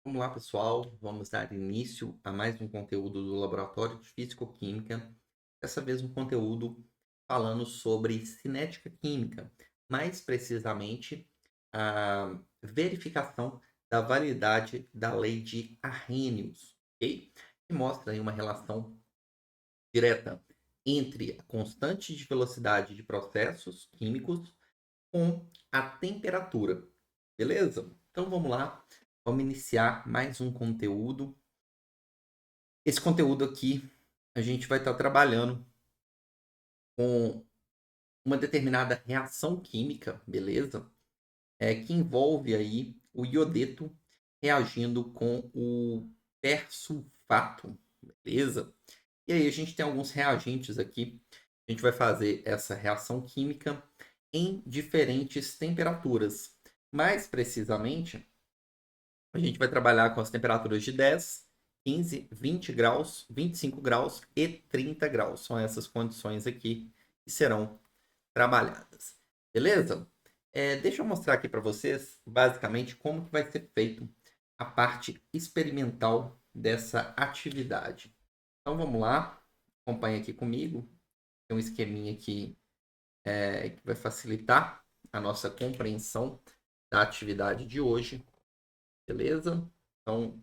Vamos lá, pessoal. Vamos dar início a mais um conteúdo do Laboratório de Físico-Química. Dessa vez um conteúdo falando sobre cinética química, mais precisamente a verificação da validade da lei de Arrhenius, ok? Que mostra aí uma relação direta entre a constante de velocidade de processos químicos com a temperatura. Beleza? Então vamos lá, vamos iniciar mais um conteúdo. Esse conteúdo aqui a gente vai estar trabalhando com uma determinada reação química, beleza? Que envolve aí o iodeto reagindo com o persulfato, beleza? E aí a gente tem alguns reagentes aqui. A gente vai fazer essa reação química em diferentes temperaturas. Mais precisamente, a gente vai trabalhar com as temperaturas de 10, 15, 20 graus, 25 graus e 30 graus. São essas condições aqui que serão trabalhadas. Beleza? Deixa eu mostrar aqui para vocês, basicamente, como que vai ser feito a parte experimental dessa atividade. Então, vamos lá. Acompanhe aqui comigo. Tem um esqueminha aqui que vai facilitar a nossa compreensão da atividade de hoje. Beleza? Então,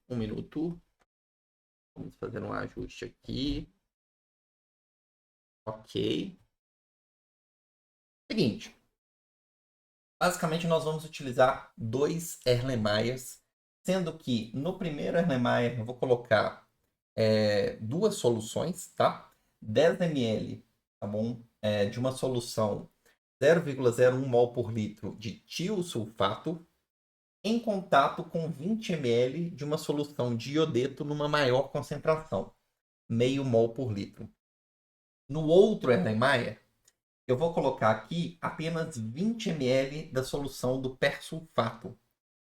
um minuto. Vamos fazer um ajuste aqui. Ok. Seguinte. Basicamente, nós vamos utilizar dois Erlenmeyers, sendo que no primeiro Erlenmeyer eu vou colocar duas soluções, tá? 10 ml, tá bom? De uma solução 0,01 mol por litro de tiosulfato em contato com 20 ml de uma solução de iodeto numa maior concentração, meio mol por litro. No outro Erlenmeyer, eu vou colocar aqui apenas 20 ml da solução do persulfato,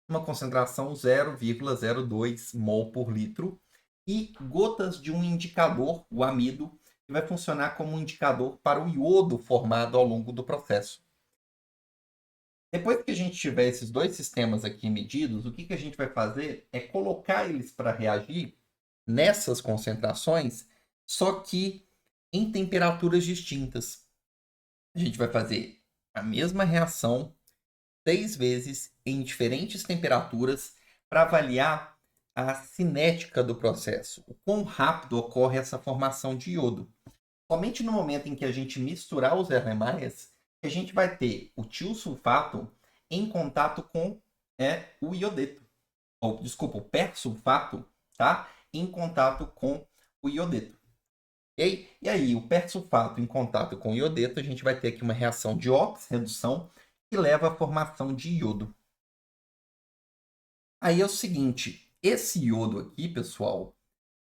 uma concentração 0,02 mol por litro, e gotas de um indicador, o amido, que vai funcionar como um indicador para o iodo formado ao longo do processo. Depois que a gente tiver esses dois sistemas aqui medidos, o que a gente vai fazer é colocar eles para reagir nessas concentrações, só que em temperaturas distintas. A gente vai fazer a mesma reação 6 vezes em diferentes temperaturas para avaliar a cinética do processo, o quão rápido ocorre essa formação de iodo. Somente no momento em que a gente misturar os Erlenmeyers, a gente vai ter o tiosulfato em contato com o iodeto. Ou, desculpa, o persulfato, tá? Em contato com o iodeto. Okay? E aí, o persulfato em contato com o iodeto, a gente vai ter aqui uma reação de oxi-redução que leva à formação de iodo. Aí é o seguinte, esse iodo aqui, pessoal,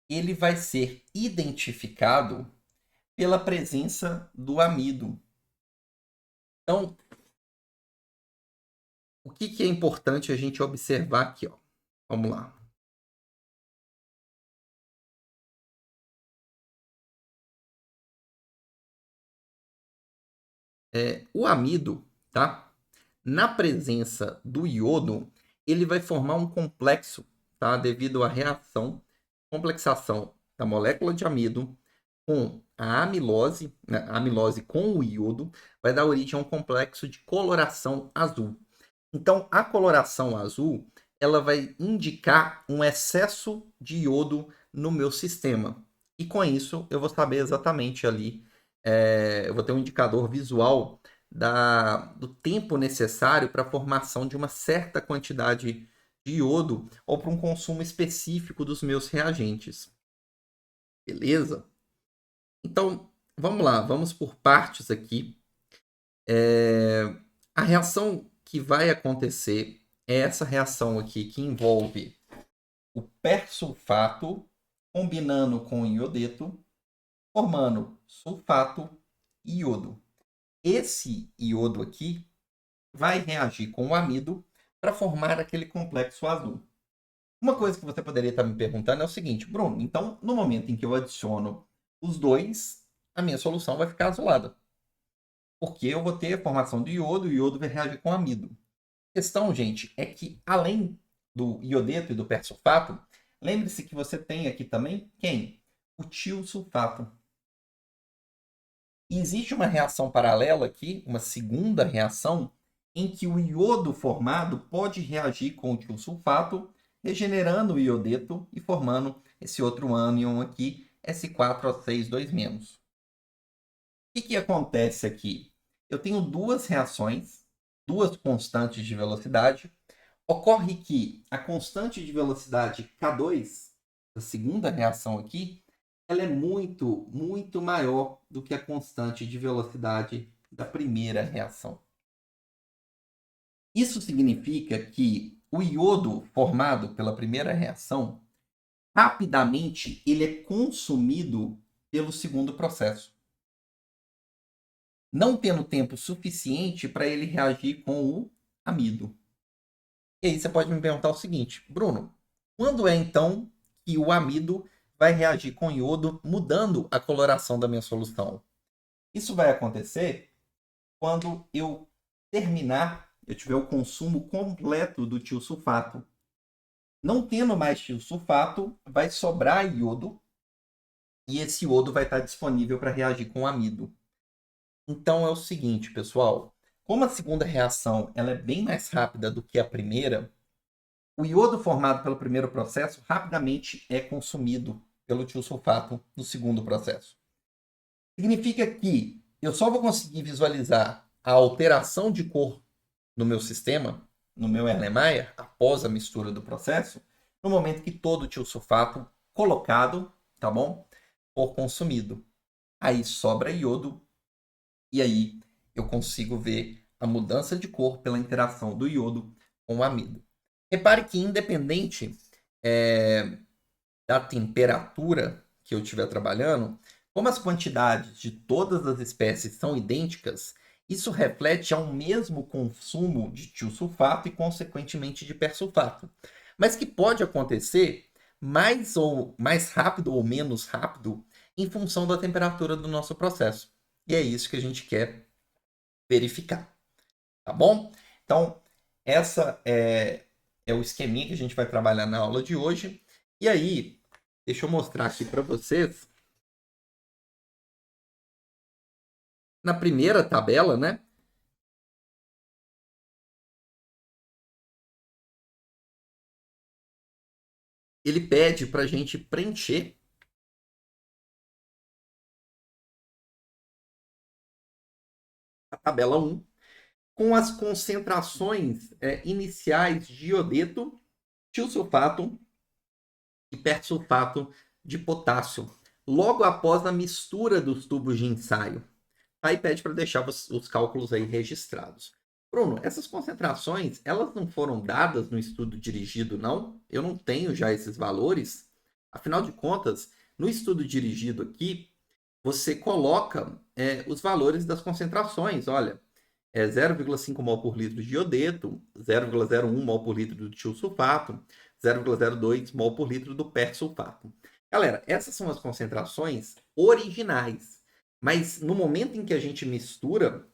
ele vai ser identificado pela presença do amido. Então, o que é importante a gente observar aqui? Ó? Vamos lá. O amido, tá? Na presença do iodo, ele vai formar um complexo, tá? Devido à reação, complexação da molécula de amido com a amilose, né? A amilose com o iodo, vai dar origem a um complexo de coloração azul. Então, a coloração azul, ela vai indicar um excesso de iodo no meu sistema. E com isso, eu vou saber exatamente ali, eu vou ter um indicador visual do tempo necessário para a formação de uma certa quantidade de iodo ou para um consumo específico dos meus reagentes. Beleza? Então, vamos lá, vamos por partes aqui. A reação que vai acontecer é essa reação aqui que envolve o persulfato combinando com o iodeto, formando sulfato e iodo. Esse iodo aqui vai reagir com o amido para formar aquele complexo azul. Uma coisa que você poderia estar me perguntando é o seguinte, Bruno, então no momento em que eu adiciono os dois, a minha solução vai ficar azulada. Porque eu vou ter a formação de iodo e o iodo vai reagir com amido. A questão, gente, é que além do iodeto e do persulfato, lembre-se que você tem aqui também quem? O tiosulfato. E existe uma reação paralela aqui, uma segunda reação, em que o iodo formado pode reagir com o tiosulfato, regenerando o iodeto e formando esse outro ânion aqui, S4O6 2-. O que acontece aqui? Eu tenho duas reações, duas constantes de velocidade. Ocorre que a constante de velocidade K2, a segunda reação aqui, ela é muito, muito maior do que a constante de velocidade da primeira reação. Isso significa que o iodo formado pela primeira reação, rapidamente ele é consumido pelo segundo processo, não tendo tempo suficiente para ele reagir com o amido. E aí você pode me perguntar o seguinte, Bruno, quando é então que o amido vai reagir com iodo, mudando a coloração da minha solução? Isso vai acontecer quando eu tiver o consumo completo do tiosulfato. Não tendo mais tiosulfato, vai sobrar iodo, e esse iodo vai estar disponível para reagir com o amido. Então é o seguinte, pessoal, como a segunda reação ela é bem mais rápida do que a primeira, o iodo formado pelo primeiro processo rapidamente é consumido pelo tiosulfato no segundo processo. Significa que eu só vou conseguir visualizar a alteração de cor no meu sistema, no meu Erlenmeyer, após a mistura do processo, no momento que todo o tiosulfato colocado, tá bom, for consumido. Aí sobra iodo e aí eu consigo ver a mudança de cor pela interação do iodo com o amido. Repare que independente da temperatura que eu estiver trabalhando, como as quantidades de todas as espécies são idênticas, isso reflete ao mesmo consumo de tiosulfato e, consequentemente, de persulfato. Mas que pode acontecer mais rápido ou menos rápido em função da temperatura do nosso processo. E é isso que a gente quer verificar. Tá bom? Então, essa é o esqueminha que a gente vai trabalhar na aula de hoje. E aí, deixa eu mostrar aqui para vocês. Na primeira tabela, né? Ele pede para a gente preencher a tabela 1 com as concentrações iniciais de iodeto, tiosulfato e persulfato de potássio, logo após a mistura dos tubos de ensaio. Aí pede para deixar os cálculos aí registrados. Bruno, essas concentrações, elas não foram dadas no estudo dirigido, não? Eu não tenho já esses valores. Afinal de contas, no estudo dirigido aqui, você coloca os valores das concentrações. Olha, 0,5 mol por litro de iodeto, 0,01 mol por litro do tiosulfato, 0,02 mol por litro do persulfato. Galera, essas são as concentrações originais. Mas no momento em que a gente mistura,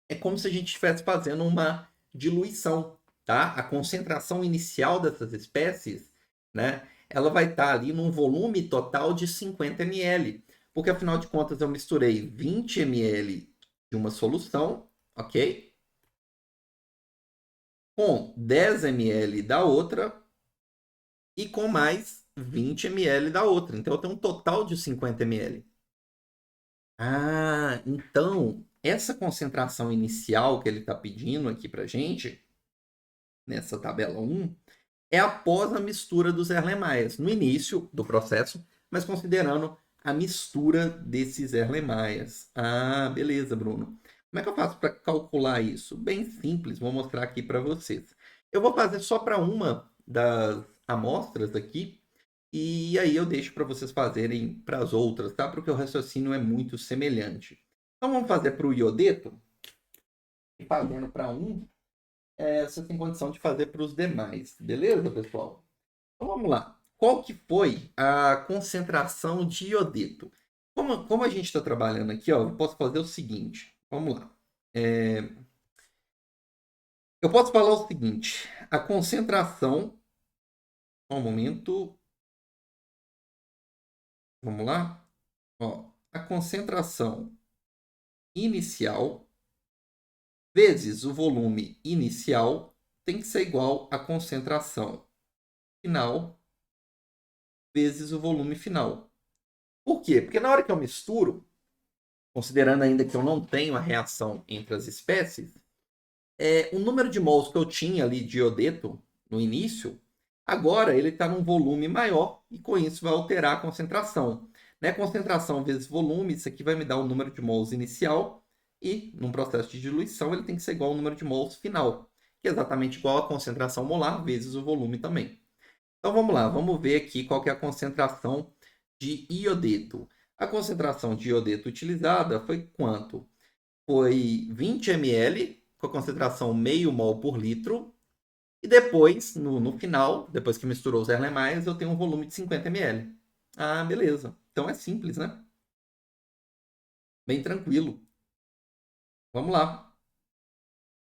é como se a gente estivesse fazendo uma diluição, tá? A concentração inicial dessas espécies, né? Ela vai estar ali num volume total de 50 ml. Porque afinal de contas eu misturei 20 ml de uma solução, ok? Com 10 ml da outra e com mais 20 ml da outra. Então eu tenho um total de 50 ml. Ah, então essa concentração inicial que ele está pedindo aqui para gente, nessa tabela 1, é após a mistura dos Erlenmeyers, no início do processo, mas considerando a mistura desses Erlenmeyers. Ah, beleza, Bruno. Como é que eu faço para calcular isso? Bem simples, vou mostrar aqui para vocês. Eu vou fazer só para uma das amostras aqui, e aí eu deixo para vocês fazerem para as outras, tá? Porque o raciocínio é muito semelhante. Então vamos fazer para o iodeto, e fazendo para um, você tem condição de fazer para os demais, beleza, pessoal? Então vamos lá. Qual que foi a concentração de iodeto? Como a gente está trabalhando aqui, ó, eu posso fazer o seguinte. Vamos lá. Eu posso falar o seguinte, a concentração, só um momento, vamos lá, ó, a concentração inicial vezes o volume inicial tem que ser igual à concentração final vezes o volume final. Por quê? Porque na hora que eu misturo, considerando ainda que eu não tenho a reação entre as espécies, o número de mols que eu tinha ali de iodeto no início, agora ele está num volume maior e com isso vai alterar a concentração. Né? Concentração vezes volume, isso aqui vai me dar o número de mols inicial e, num processo de diluição, ele tem que ser igual ao número de mols final, que é exatamente igual à concentração molar vezes o volume também. Então vamos lá, vamos ver aqui qual que é a concentração de iodeto. A concentração de iodeto utilizada foi quanto? Foi 20 ml, com a concentração meio mol por litro. E depois, no final, depois que misturou os Erlenmeyers, eu tenho um volume de 50 ml. Ah, beleza. Então é simples, né? Bem tranquilo. Vamos lá.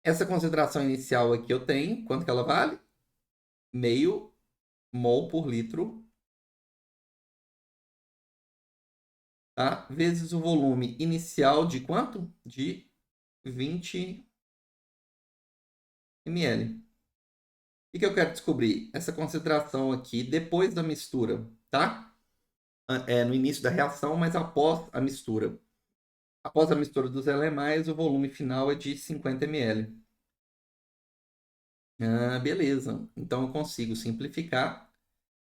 Essa concentração inicial aqui eu tenho, quanto que ela vale? Meio mol por litro, tá? Vezes o volume inicial de quanto? De 20 ml. O que eu quero descobrir? Essa concentração aqui depois da mistura, tá? No início da reação, mas após a mistura. Após a mistura dos elemais, o volume final é de 50 ml. Ah, beleza. Então eu consigo simplificar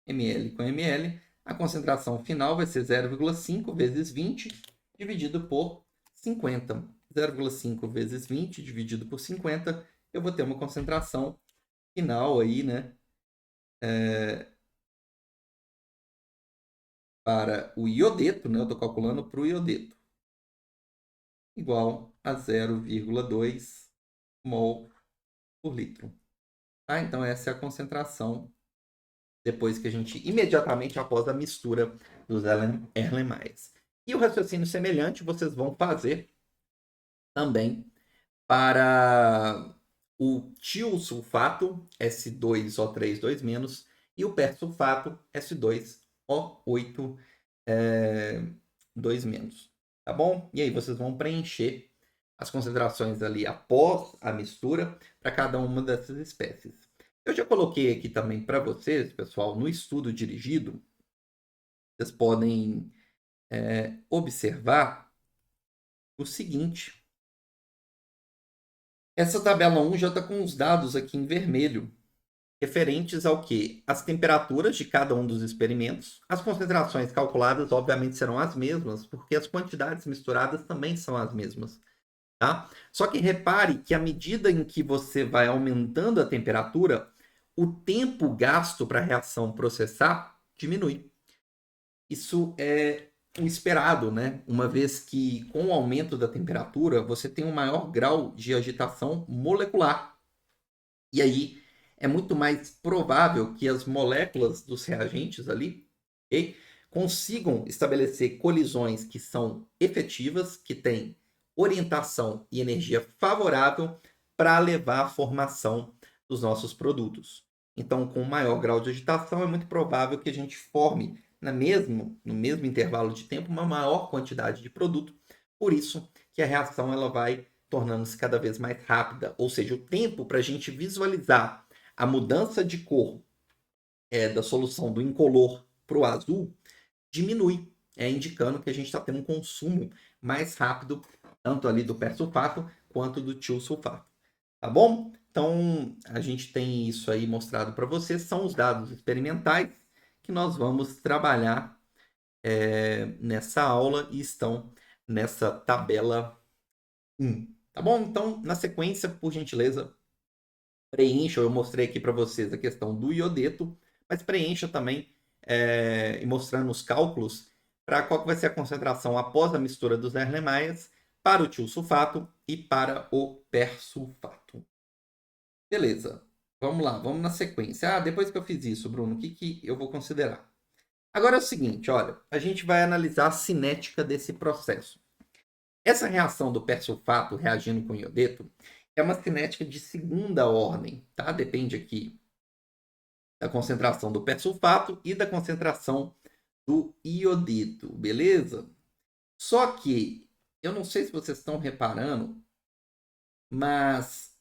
ml com ml. A concentração final vai ser 0,5 vezes 20 dividido por 50. 0,5 vezes 20 dividido por 50, eu vou ter uma concentração final aí, né? Para o iodeto, né? Eu estou calculando para o iodeto. Igual a 0,2 mol por litro. Tá? Então essa é a concentração depois que a gente, imediatamente após a mistura dos Erlenmeyers. E o raciocínio semelhante vocês vão fazer também para o tiosulfato S2O3 2- e o persulfato S2O8 2-. Tá bom? E aí vocês vão preencher as concentrações ali após a mistura para cada uma dessas espécies. Eu já coloquei aqui também para vocês, pessoal, no estudo dirigido, vocês podem observar o seguinte. Essa tabela 1 já está com os dados aqui em vermelho, referentes ao que? As temperaturas de cada um dos experimentos. As concentrações calculadas, obviamente, serão as mesmas, porque as quantidades misturadas também são as mesmas. Tá? Só que repare que à medida em que você vai aumentando a temperatura, o tempo gasto para a reação processar diminui. Isso é o esperado, né? Uma vez que com o aumento da temperatura, você tem um maior grau de agitação molecular. E aí é muito mais provável que as moléculas dos reagentes ali, okay, consigam estabelecer colisões que são efetivas, que têm orientação e energia favorável para levar à formação dos nossos produtos. Então, com maior grau de agitação, é muito provável que a gente forme no mesmo intervalo de tempo uma maior quantidade de produto. Por isso que a reação ela vai tornando-se cada vez mais rápida, ou seja, o tempo para a gente visualizar a mudança de cor da solução do incolor para o azul diminui, indicando que a gente está tendo um consumo mais rápido, tanto ali do persulfato quanto do tiosulfato. Tá bom? Então, a gente tem isso aí mostrado para vocês, são os dados experimentais que nós vamos trabalhar nessa aula e estão nessa tabela 1. Tá bom? Então, na sequência, por gentileza, preencha. Eu mostrei aqui para vocês a questão do iodeto, mas preencha também e mostrando os cálculos para qual que vai ser a concentração após a mistura dos Erlenmeyers para o tiosulfato e para o persulfato. Beleza. Vamos lá, vamos na sequência. Depois que eu fiz isso, Bruno, o que eu vou considerar? Agora é o seguinte, olha, a gente vai analisar a cinética desse processo. Essa reação do persulfato reagindo com iodeto, é uma cinética de segunda ordem, tá? Depende aqui da concentração do persulfato e da concentração do iodeto, beleza? Só que, eu não sei se vocês estão reparando, mas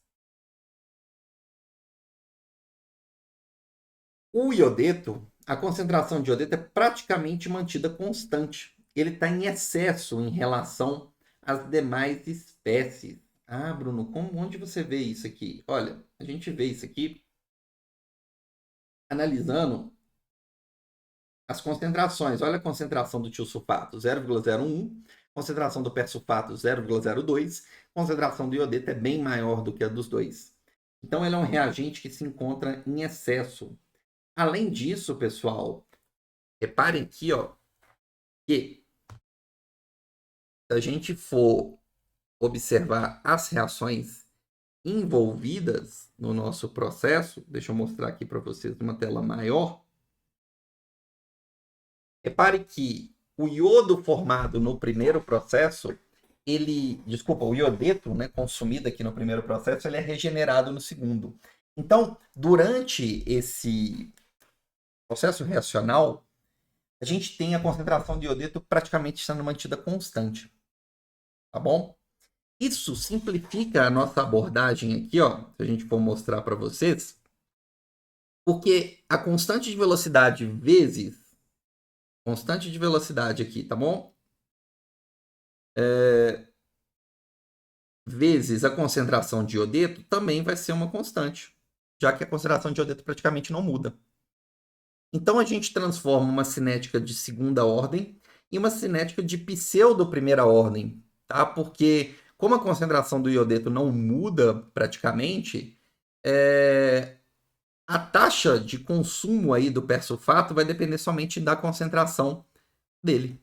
o iodeto, a concentração de iodeto é praticamente mantida constante. Ele está em excesso em relação às demais espécies. Ah, Bruno, onde você vê isso aqui? Olha, a gente vê isso aqui analisando as concentrações. Olha a concentração do tiosulfato, 0,01. Concentração do persulfato, 0,02. Concentração do iodeto é bem maior do que a dos dois. Então, ele é um reagente que se encontra em excesso. Além disso, pessoal, reparem aqui, ó, que se a gente for observar as reações envolvidas no nosso processo, deixa eu mostrar aqui para vocês uma tela maior. Repare que o iodo formado no primeiro processo, o iodeto, né, consumido aqui no primeiro processo, ele é regenerado no segundo. Então, durante esse processo reacional, a gente tem a concentração de iodeto praticamente sendo mantida constante, tá bom? Isso simplifica a nossa abordagem aqui, ó, se a gente for mostrar para vocês, porque a constante de velocidade vezes constante de velocidade aqui, tá bom? Vezes a concentração de iodeto também vai ser uma constante, já que a concentração de iodeto praticamente não muda. Então a gente transforma uma cinética de segunda ordem em uma cinética de pseudo primeira ordem, tá? Porque como a concentração do iodeto não muda praticamente, a taxa de consumo aí do persulfato vai depender somente da concentração dele,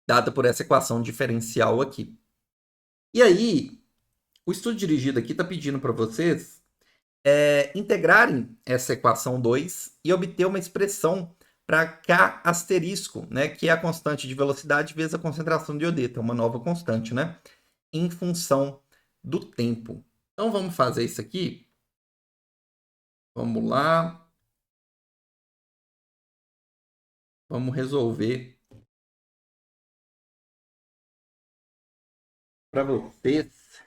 dada por essa equação diferencial aqui. E aí, o estudo dirigido aqui está pedindo para vocês integrarem essa equação 2 e obter uma expressão para K asterisco, né, que é a constante de velocidade vezes a concentração de iodeto, é uma nova constante, né, em função do tempo. Então vamos fazer isso aqui. Vamos lá. Vamos resolver para vocês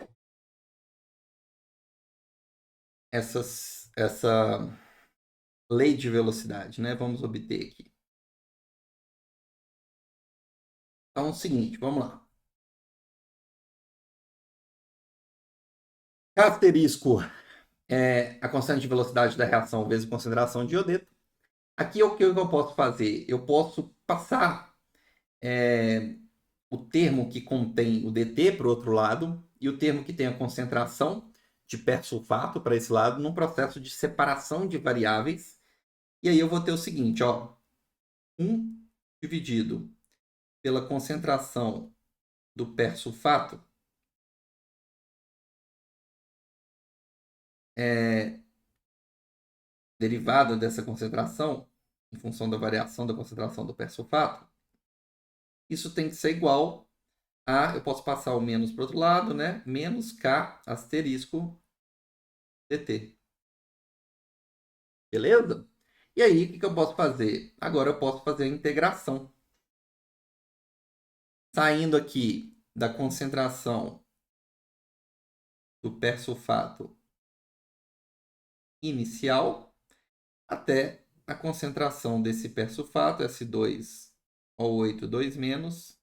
essa lei de velocidade, né? Vamos obter aqui. Então é o seguinte, vamos lá. K asterisco é a constante de velocidade da reação vezes a concentração de iodeto. Aqui o que eu posso fazer? Eu posso passar o termo que contém o DT para o outro lado e o termo que tem a concentração de persulfato para esse lado num processo de separação de variáveis. E aí eu vou ter o seguinte, ó, 1 dividido pela concentração do persulfato derivada dessa concentração, em função da variação da concentração do persulfato, isso tem que ser igual a, eu posso passar o menos para o outro lado, né? Menos K asterisco dt. Beleza? E aí, o que eu posso fazer? Agora eu posso fazer a integração. Saindo aqui da concentração do persulfato inicial até a concentração desse persulfato, S2O8 2-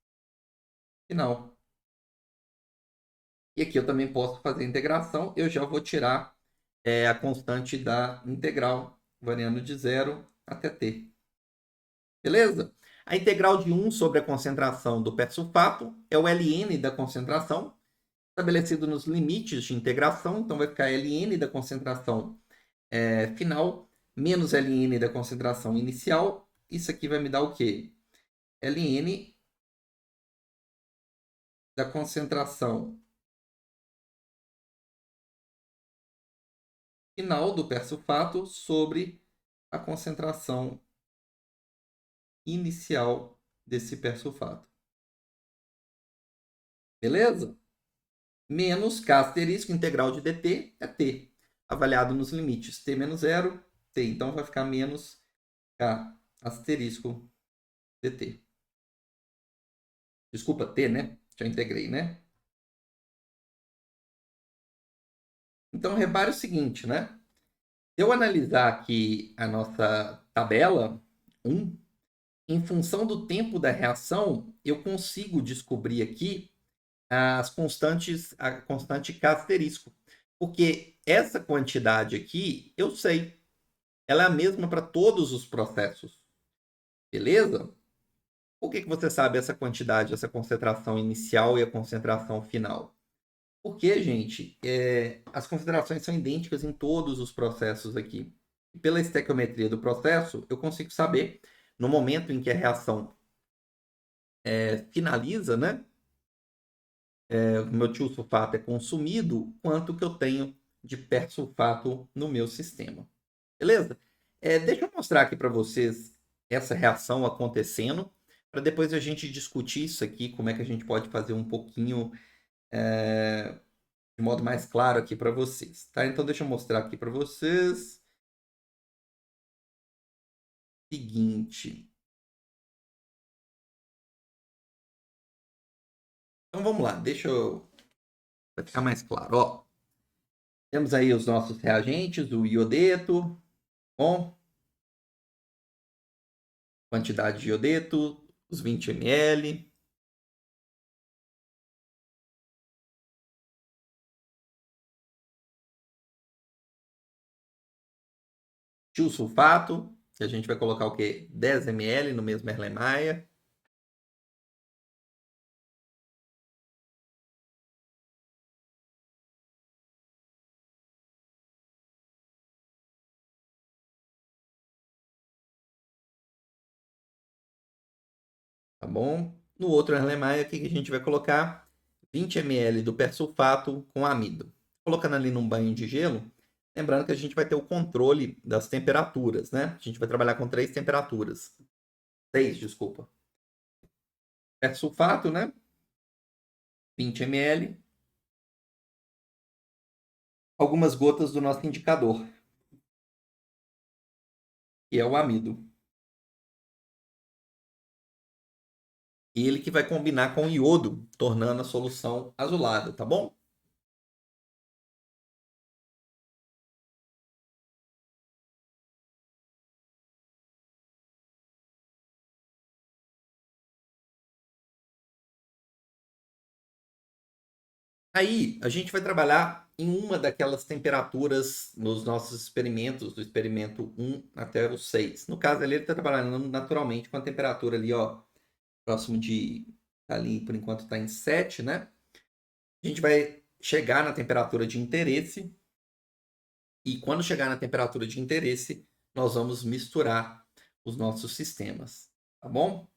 final. E aqui eu também posso fazer a integração. Eu já vou tirar a constante da integral, variando de 0 até t. Beleza? A integral de 1 sobre a concentração do persulfato é o ln da concentração, estabelecido nos limites de integração. Então, vai ficar ln da concentração final menos ln da concentração inicial. Isso aqui vai me dar o quê? ln da concentração final do persulfato sobre a concentração inicial desse persulfato. Beleza? menos K asterisco integral de dt é T, avaliado nos limites T menos 0, T. Então, vai ficar menos K asterisco dt. Desculpa, T, né? Já integrei, né? Então, repare o seguinte, né? Se eu analisar aqui a nossa tabela 1, em função do tempo da reação, eu consigo descobrir aqui as constantes, a constante K asterisco. Porque essa quantidade aqui, eu sei, ela é a mesma para todos os processos. Beleza? Por que você sabe essa quantidade, essa concentração inicial e a concentração final? Porque, gente, as concentrações são idênticas em todos os processos aqui. E pela estequiometria do processo, eu consigo saber, no momento em que a reação finaliza, né? O meu tiosulfato é consumido, quanto que eu tenho de persulfato no meu sistema. Beleza? Deixa eu mostrar aqui para vocês essa reação acontecendo, para depois a gente discutir isso aqui, como é que a gente pode fazer um pouquinho de modo mais claro aqui para vocês, tá? Então, deixa eu mostrar aqui para vocês. Seguinte. Então, vamos lá. Deixa eu... Para ficar mais claro, ó. Temos aí os nossos reagentes, o iodeto, com quantidade de iodeto, os 20 ml. Tiosulfato, que a gente vai colocar o quê? 10 ml no mesmo Erlenmeyer. Tá bom? No outro Erlenmeyer, aqui que a gente vai colocar 20 ml do persulfato com amido. Colocando ali num banho de gelo, lembrando que a gente vai ter o controle das temperaturas, né? A gente vai trabalhar com 3 temperaturas. 6, desculpa. Persulfato, né? 20 ml. Algumas gotas do nosso indicador, que é o amido. E ele que vai combinar com o iodo, tornando a solução azulada, tá bom? Aí a gente vai trabalhar em uma daquelas temperaturas nos nossos experimentos, do experimento 1 até o 6. No caso ali, ele está trabalhando naturalmente com a temperatura ali, ó, próximo de, ali por enquanto está em 7, né? A gente vai chegar na temperatura de interesse e quando chegar na temperatura de interesse, nós vamos misturar os nossos sistemas, tá bom?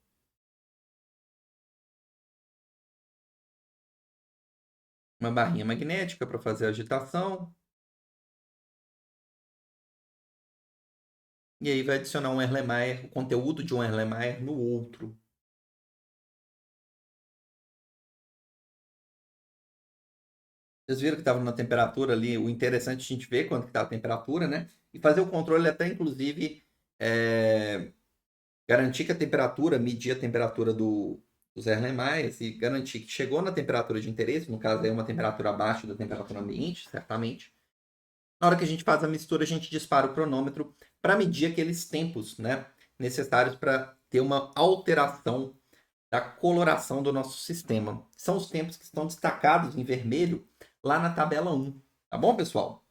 Uma barrinha magnética para fazer a agitação. E aí vai adicionar um Erlenmeyer, o conteúdo de um Erlenmeyer no outro. Vocês viram que estava na temperatura ali. O interessante é a gente ver quanto que está a temperatura, né? E fazer o controle até, inclusive, garantir que a temperatura, medir a temperatura dos Erlenmeyers e garantir que chegou na temperatura de interesse, no caso é uma temperatura abaixo da temperatura ambiente, certamente. Na hora que a gente faz a mistura, a gente dispara o cronômetro para medir aqueles tempos, né, necessários para ter uma alteração da coloração do nosso sistema. São os tempos que estão destacados em vermelho lá na tabela 1. Tá bom, pessoal?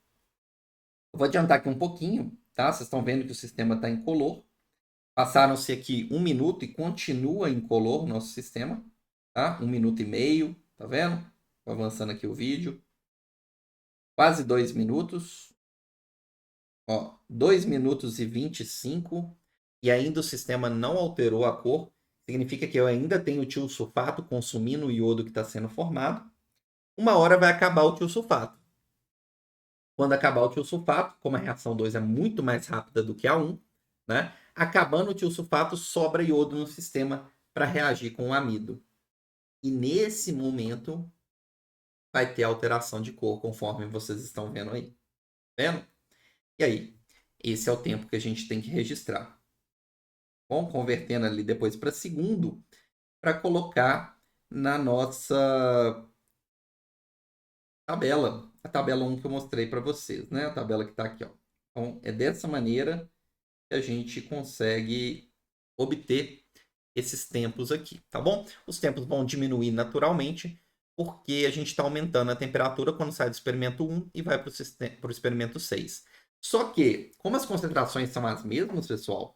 Eu vou adiantar aqui um pouquinho, tá? Vocês estão vendo que o sistema está incolor. Passaram-se aqui 1 minuto e continua incolor o nosso sistema, tá? 1 minuto e meio, tá vendo? Vou avançando aqui o vídeo. Quase 2 minutos. Ó, 2 minutos e 25 e ainda o sistema não alterou a cor. Significa que eu ainda tenho o tiosulfato consumindo o iodo que está sendo formado. Uma hora vai acabar o tiosulfato. Quando acabar o tiosulfato, como a reação 2 é muito mais rápida do que a 1, né? Acabando o tiosulfato, sobra iodo no sistema para reagir com o amido. E nesse momento, vai ter alteração de cor, conforme vocês estão vendo aí. Tá vendo? E aí, esse é o tempo que a gente tem que registrar. Bom, convertendo ali depois para segundo, para colocar na nossa tabela, a tabela 1 que eu mostrei para vocês, né? A tabela que está aqui, ó. Então, é dessa maneira que a gente consegue obter esses tempos aqui, tá bom? Os tempos vão diminuir naturalmente, porque a gente está aumentando a temperatura quando sai do experimento 1 e vai para o experimento 6. Só que, como as concentrações são as mesmas, pessoal,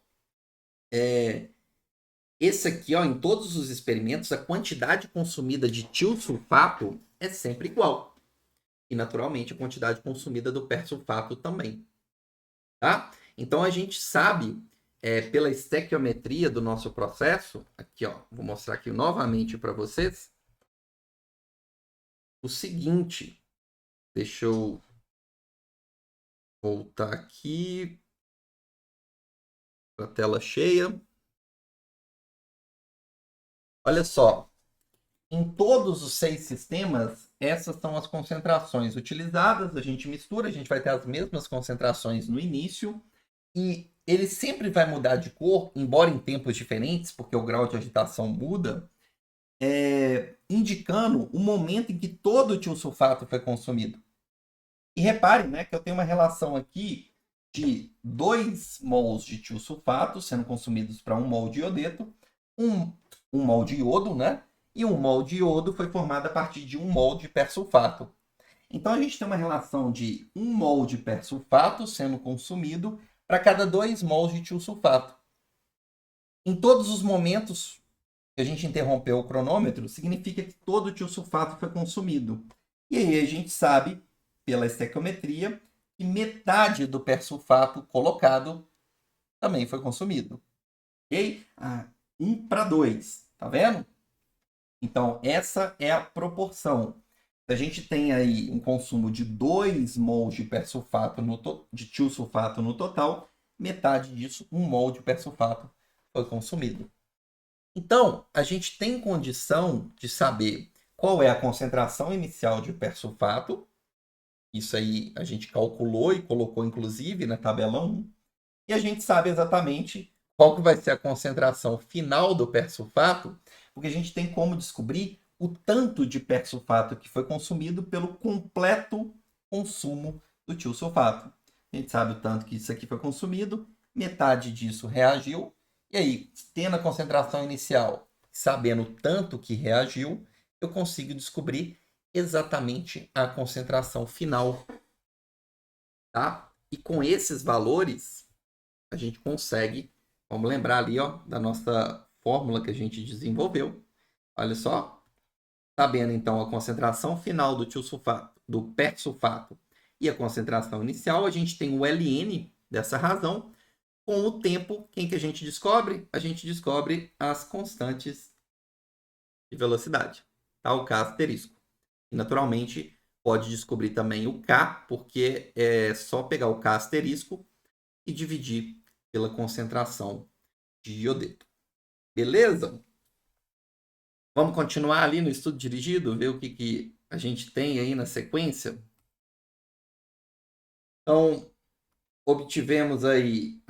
esse aqui, ó, em todos os experimentos, a quantidade consumida de tiosulfato é sempre igual. E, naturalmente, a quantidade consumida do persulfato também. Tá? Então, a gente sabe, pela estequiometria do nosso processo, aqui, ó, vou mostrar aqui novamente para vocês, o seguinte. Deixa eu voltar aqui para a tela cheia. Olha só, em todos os 6 sistemas, essas são as concentrações utilizadas. A gente mistura, a gente vai ter as mesmas concentrações no início. E ele sempre vai mudar de cor, embora em tempos diferentes, porque o grau de agitação muda, indicando o momento em que todo o tiosulfato foi consumido. E reparem, né, que eu tenho uma relação aqui de 2 mols de tiosulfato sendo consumidos para 1 mol de iodeto, 1 mol de iodo, né? E 1 mol de iodo foi formado a partir de 1 mol de persulfato. Então, a gente tem uma relação de 1 mol de persulfato sendo consumido para cada 2 mols de tiosulfato. Em todos os momentos que a gente interrompeu o cronômetro, significa que todo o tiosulfato foi consumido. E aí a gente sabe, pela estequiometria, que metade do persulfato colocado também foi consumido. Ok? 1 para 2. Tá vendo? Então, essa é a proporção. Se a gente tem aí um consumo de 2 mols de persulfato de tiosulfato no total, metade disso, 1 mol de persulfato, foi consumido. Então, a gente tem condição de saber qual é a concentração inicial de persulfato. Isso aí a gente calculou e colocou, inclusive, na tabela 1. E a gente sabe exatamente qual que vai ser a concentração final do persulfato, porque a gente tem como descobrir o tanto de persulfato que foi consumido pelo completo consumo do tiosulfato. A gente sabe o tanto que isso aqui foi consumido, metade disso reagiu, e aí, tendo a concentração inicial, sabendo o tanto que reagiu, eu consigo descobrir exatamente a concentração final. Tá? E com esses valores, a gente consegue, vamos lembrar ali, ó, da nossa fórmula que a gente desenvolveu. Olha só, sabendo então a concentração final do tiosulfato, do persulfato e a concentração inicial, a gente tem o ln dessa razão. Com o tempo, quem que a gente descobre? A gente descobre as constantes de velocidade, tá? O K asterisco. E, naturalmente, pode descobrir também o K, porque é só pegar o K asterisco e dividir pela concentração de iodeto. Beleza? Vamos continuar ali no estudo dirigido, ver o que a gente tem aí na sequência. Então, obtivemos aí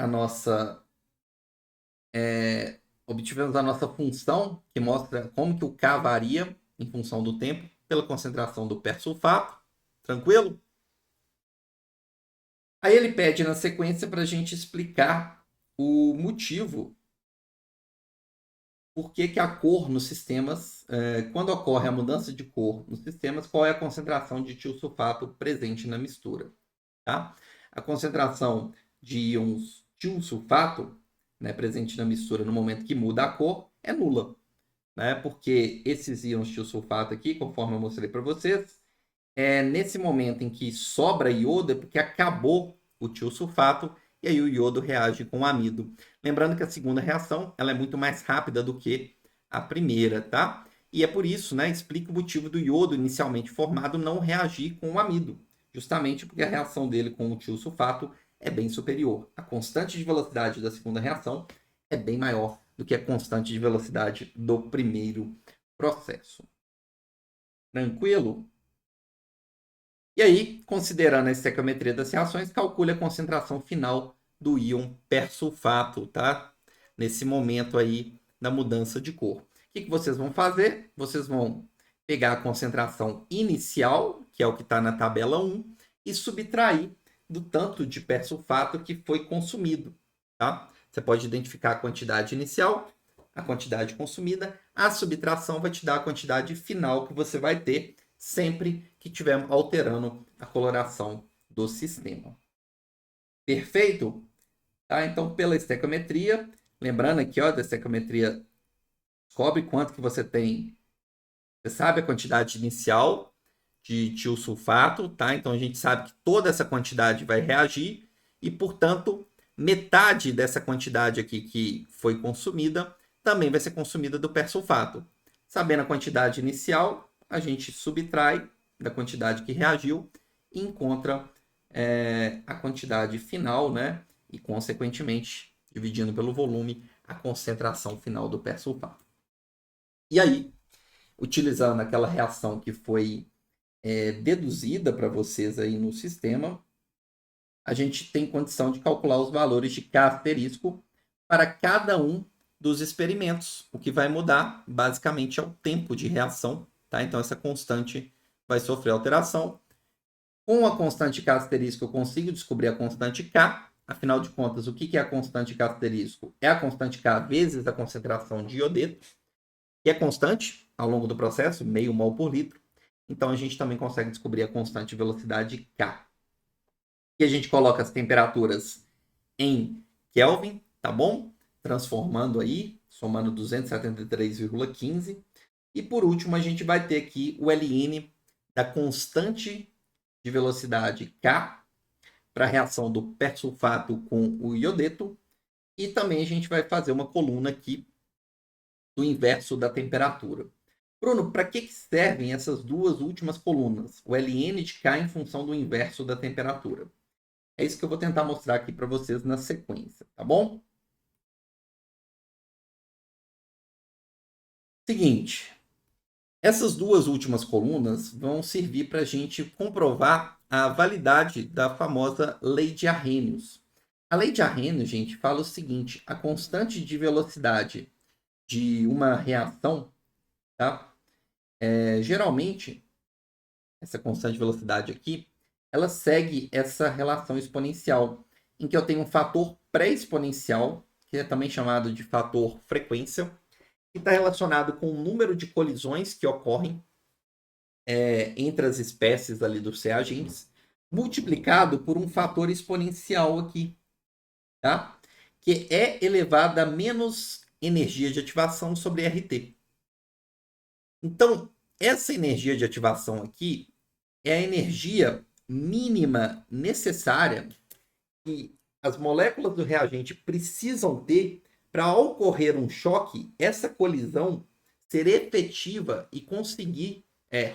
obtivemos a nossa função, que mostra como que o K varia em função do tempo, pela concentração do persulfato. Tranquilo? Aí ele pede na sequência para a gente explicar o motivo por que, que a cor nos sistemas, quando ocorre a mudança de cor nos sistemas, qual é a concentração de tiosulfato presente na mistura. Tá? A concentração de íons tiosulfato, né, presente na mistura no momento que muda a cor é nula. Né? Porque esses íons tiosulfato aqui, conforme eu mostrei para vocês, nesse momento em que sobra iodo é porque acabou o tiosulfato e aí o iodo reage com o amido. Lembrando que a segunda reação ela é muito mais rápida do que a primeira, tá? E é por isso, né, explica o motivo do iodo inicialmente formado não reagir com o amido, justamente porque a reação dele com o tiosulfato é bem superior. A constante de velocidade da segunda reação é bem maior do que a constante de velocidade do primeiro processo. Tranquilo? E aí, considerando a estequiometria das reações, calcule a concentração final do íon persulfato, tá? Nesse momento aí da mudança de cor. O que vocês vão fazer? Vocês vão pegar a concentração inicial, que é o que está na tabela 1, e subtrair do tanto de persulfato que foi consumido, tá? Você pode identificar a quantidade inicial, a quantidade consumida, a subtração vai te dar a quantidade final que você vai ter sempre que estiver alterando a coloração do sistema. Perfeito? Tá? Então, pela estequiometria, lembrando aqui, ó, da estequiometria, descobre quanto que você tem. Você sabe a quantidade inicial de tiosulfato, tá? Então a gente sabe que toda essa quantidade vai reagir e, portanto, metade dessa quantidade aqui que foi consumida também vai ser consumida do persulfato. Sabendo a quantidade inicial, a gente subtrai da quantidade que reagiu e encontra a quantidade final, né? E, consequentemente, dividindo pelo volume, a concentração final do persulfato. E aí, utilizando aquela reação que foi deduzida para vocês aí no sistema, a gente tem condição de calcular os valores de K asterisco para cada um dos experimentos. O que vai mudar, basicamente, é o tempo de reação, tá? Então, essa constante vai sofrer alteração. Com a constante K asterisco, eu consigo descobrir a constante K. Afinal de contas, o que é a constante K asterisco? É a constante K vezes a concentração de iodeto, que é constante ao longo do processo, meio mol por litro. Então, a gente também consegue descobrir a constante de velocidade K. E a gente coloca as temperaturas em Kelvin, tá bom? Transformando aí, somando 273,15. E por último, a gente vai ter aqui o Ln da constante de velocidade K para a reação do persulfato com o iodeto. E também a gente vai fazer uma coluna aqui do inverso da temperatura. Bruno, para que servem essas duas últimas colunas? O Ln de K em função do inverso da temperatura. É isso que eu vou tentar mostrar aqui para vocês na sequência, tá bom? Seguinte, essas duas últimas colunas vão servir para a gente comprovar a validade da famosa lei de Arrhenius. A lei de Arrhenius, gente, fala o seguinte: a constante de velocidade de uma reação, tá? Geralmente, essa constante de velocidade aqui, ela segue essa relação exponencial, em que eu tenho um fator pré-exponencial, que é também chamado de fator frequência, que está relacionado com o número de colisões que ocorrem entre as espécies ali dos reagentes, multiplicado por um fator exponencial aqui, tá? Que é elevado a menos energia de ativação sobre RT. Então, essa energia de ativação aqui é a energia mínima necessária que as moléculas do reagente precisam ter para ocorrer um choque, essa colisão ser efetiva e conseguir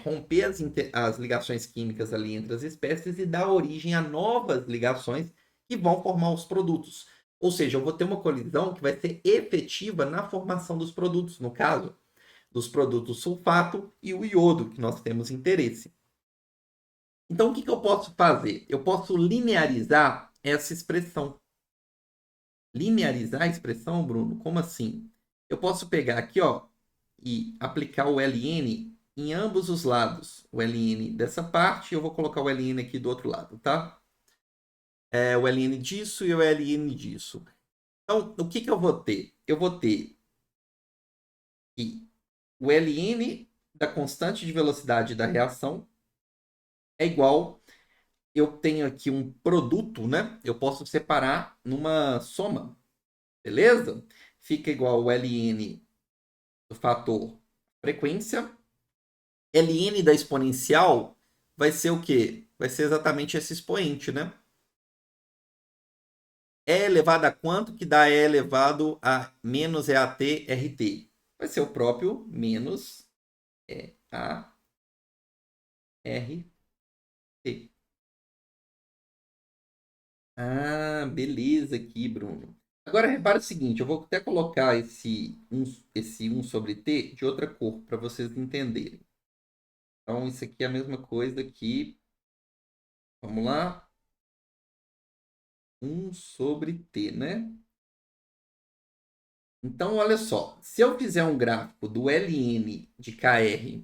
romper as ligações químicas ali entre as espécies e dar origem a novas ligações que vão formar os produtos. Ou seja, eu vou ter uma colisão que vai ser efetiva na formação dos produtos, no caso, dos produtos sulfato e o iodo, que nós temos interesse. Então, o que eu posso fazer? Eu posso linearizar essa expressão. Linearizar a expressão, Bruno? Como assim? Eu posso pegar aqui, ó, e aplicar o Ln em ambos os lados. O Ln dessa parte, eu vou colocar o Ln aqui do outro lado, tá? O Ln disso e o Ln disso. Então, o que eu vou ter? Eu vou ter que o Ln da constante de velocidade da reação é igual. Eu tenho aqui um produto, né? Eu posso separar numa soma, beleza? Fica igual o Ln do fator frequência. Ln da exponencial vai ser o quê? Vai ser exatamente esse expoente, né? E elevado a quanto que dá E elevado a menos EAT RT? Vai ser o próprio menos EART. Ah, beleza aqui, Bruno. Agora repara o seguinte, eu vou até colocar esse 1 sobre T de outra cor para vocês entenderem. Então, isso aqui é a mesma coisa que Vamos lá. 1 sobre T, né? Então, olha só. Se eu fizer um gráfico do ln de KR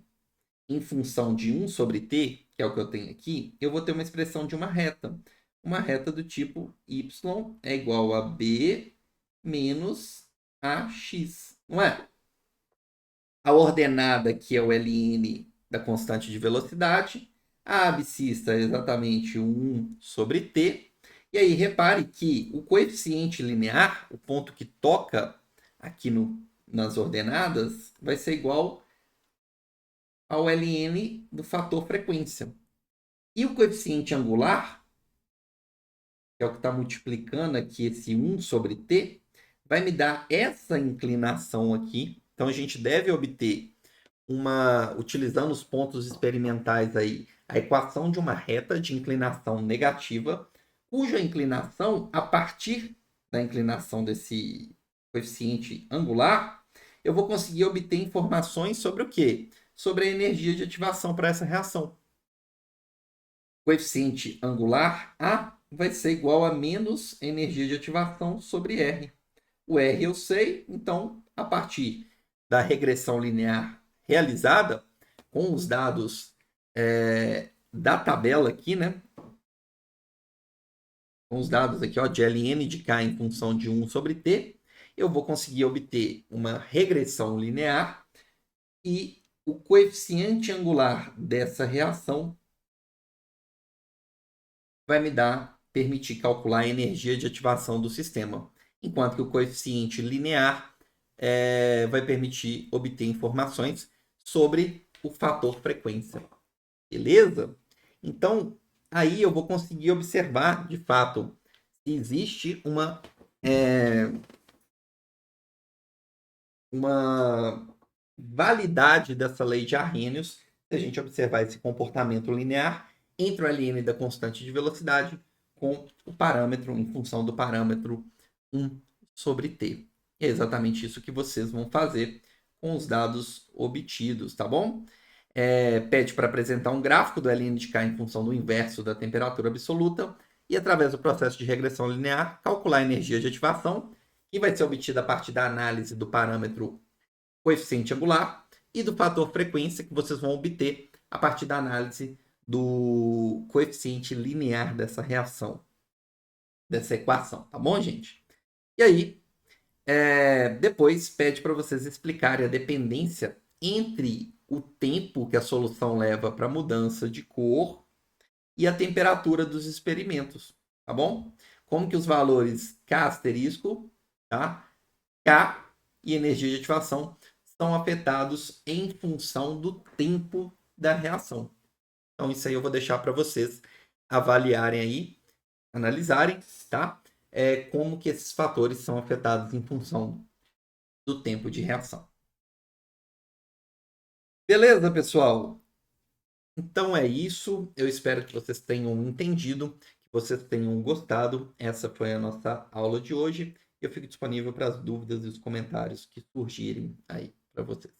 em função de 1 sobre T, que é o que eu tenho aqui, eu vou ter uma expressão de uma reta. Uma reta do tipo y é igual a b menos ax, não é? A ordenada, que é o ln da constante de velocidade, a abscissa é exatamente 1 sobre t. E aí, repare que o coeficiente linear, o ponto que toca aqui nas ordenadas, vai ser igual ao ln do fator frequência. E o coeficiente angular, que é o que está multiplicando aqui esse 1 sobre t, vai me dar essa inclinação aqui. Então, a gente deve obter utilizando os pontos experimentais aí, a equação de uma reta de inclinação negativa, cuja inclinação, a partir da inclinação desse coeficiente angular, eu vou conseguir obter informações sobre o quê? Sobre a energia de ativação para essa reação. Coeficiente angular A vai ser igual a menos energia de ativação sobre R. O R eu sei, então, a partir da regressão linear realizada, com os dados da tabela aqui, né? Com os dados aqui, ó, de ln de K em função de 1 sobre T, eu vou conseguir obter uma regressão linear e o coeficiente angular dessa reação vai me permitir calcular a energia de ativação do sistema, enquanto que o coeficiente linear vai permitir obter informações sobre o fator frequência. Beleza? Então, aí eu vou conseguir observar, de fato, se existe uma validade dessa lei de Arrhenius, se a gente observar esse comportamento linear entre o ln da constante de velocidade com o parâmetro, em função do parâmetro 1 sobre t. É exatamente isso que vocês vão fazer com os dados obtidos, tá bom? Pede para apresentar um gráfico do ln de K em função do inverso da temperatura absoluta e, através do processo de regressão linear, calcular a energia de ativação, que vai ser obtida a partir da análise do parâmetro coeficiente angular e do fator frequência, que vocês vão obter a partir da análise do coeficiente linear dessa reação, dessa equação, tá bom, gente? E aí, depois pede para vocês explicarem a dependência entre o tempo que a solução leva para mudança de cor e a temperatura dos experimentos, tá bom? Como que os valores K asterisco, tá? K e energia de ativação são afetados em função do tempo da reação. Então, isso aí eu vou deixar para vocês avaliarem aí, analisarem, tá? Como que esses fatores são afetados em função do tempo de reação. Beleza, pessoal? Então é isso. Eu espero que vocês tenham entendido, que vocês tenham gostado. Essa foi a nossa aula de hoje. Eu fico disponível para as dúvidas e os comentários que surgirem aí para vocês.